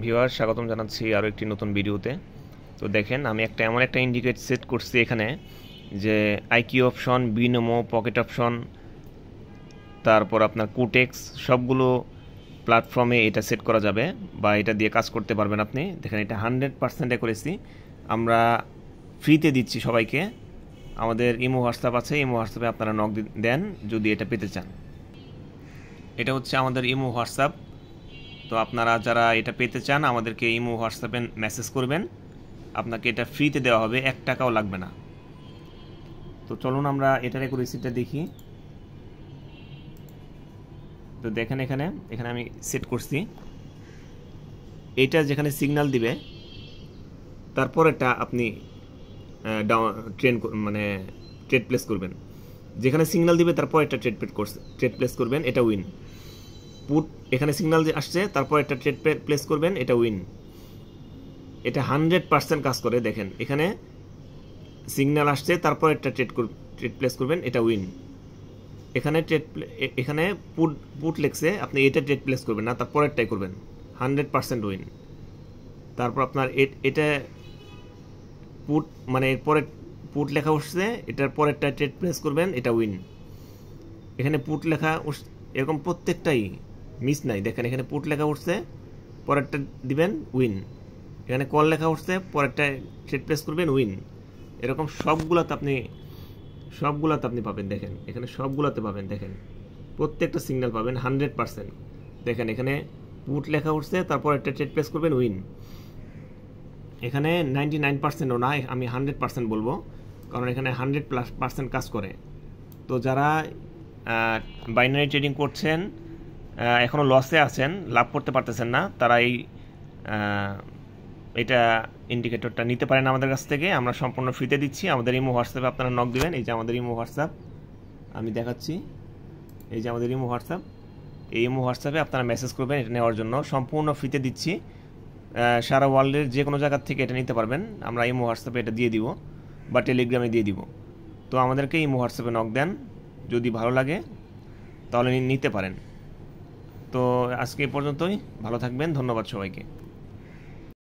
Viewer স্বাগতম জানাচ্ছি আরও একটি নতুন ভিডিওতে। তো দেখেন আমি এমন একটা ইন্ডিকেট সেট করছি এখানে যে আইকিউ অপশন, বিনোমো, পকেট অপশন, তারপর আপনার কুটেক্স সবগুলো প্ল্যাটফর্মে এটা সেট করা যাবে বা এটা দিয়ে কাজ করতে পারবেন আপনি। দেখেন এটা 100% করেছি, আমরা ফ্রিতে দিচ্ছি সবাইকে। আমাদের ইমো হোয়াটসঅ্যাপ আছে, ইমো হোয়াটসঅ্যাপে আপনারা নক দেন যদি এটা পেতে চান। এটা হচ্ছে আমাদের ইমো হোয়াটসঅ্যাপ। তো আপনারা যারা এটা পেতে চান আমাদেরকে ইমো হোয়াটসঅ্যাপে মেসেজ করবেন, আপনাকে এটা ফ্রিতে দেওয়া হবে, 1 টাকাও লাগবে না। তো চলুন আমরা এটার রেসিপিটা দেখি। তো দেখেন এখানে আমি সেট করছি, এটা যেখানে সিগন্যাল দিবে তারপর এটা আপনি ট্রেড প্লেস করবেন। যেখানে সিগন্যাল দিবে তারপর একটা ট্রেড প্লেস করবেন, এটা উইন। পুট এখানে সিগন্যাল আসছে তারপর একটা ট্রেড প্লেস করবেন, এটা উইন। এটা 100% কাজ করে। দেখেন এখানে সিগন্যাল আসছে তারপর একটা ট্রেড প্লেস করবেন, এটা উইন। এখানে পুট লেখছে, আপনি এটা ট্রেড প্লেস করবেন না, তারপরেরটাই করবেন, 100% উইন। তারপর আপনার এটা পুট এরপরে পুট লেখা উঠছে, এটার পরেরটা ট্রেড প্লেস করবেন, এটা উইন। এখানে পুট লেখা এরকম প্রত্যেকটাই মিস নাই। দেখেন এখানে পুট লেখা উঠছে, পরেরটা দিবেন, উইন। এখানে কল লেখা উঠছে, পরেরটা ট্রেড প্লেস করবেন, উইন। এরকম সবগুলাতে আপনি পাবেন। দেখেন এখানে সবগুলাতে পাবেন, দেখেন প্রত্যেকটা সিগন্যাল পাবেন 100%। দেখেন এখানে পুট লেখা উঠছে, তারপর একটা ট্রেড প্লেস করবেন, উইন। এখানে 99%ও না, আমি 100% বলবো, কারণ এখানে 100% কাজ করে। তো যারা বাইনারি ট্রেডিং করছেন, এখনও লসে আছেন, লাভ করতে পারতেছেন না, তারা এটা ইন্ডিকেটরটা নিতে পারেন আমাদের কাছ থেকে। আমরা সম্পূর্ণ ফ্রিতে দিচ্ছি। আমাদের ইমো হোয়াটসঅ্যাপে আপনারা নক দিবেন। এই যে আমাদের ইমো হোয়াটসঅ্যাপ, আমি দেখাচ্ছি। এই যে আমাদের ইমো হোয়াটসঅ্যাপ, এই ইমো হোয়াটসঅ্যাপে আপনারা মেসেজ করবেন এটা নেওয়ার জন্য। সম্পূর্ণ ফ্রিতে দিচ্ছি, সারা ওয়ার্ল্ডের যে কোনো জায়গার থেকে এটা নিতে পারবেন। আমরা ইমো হোয়াটসঅ্যাপে এটা দিয়ে দিব বা টেলিগ্রামে দিয়ে দিব। তো আমাদেরকে ইমো হোয়াটসঅ্যাপে নক দেন, যদি ভালো লাগে তাহলে নিতে পারেন। তো আজকে এই পর্যন্তই, ভালো থাকবেন, ধন্যবাদ সবাইকে।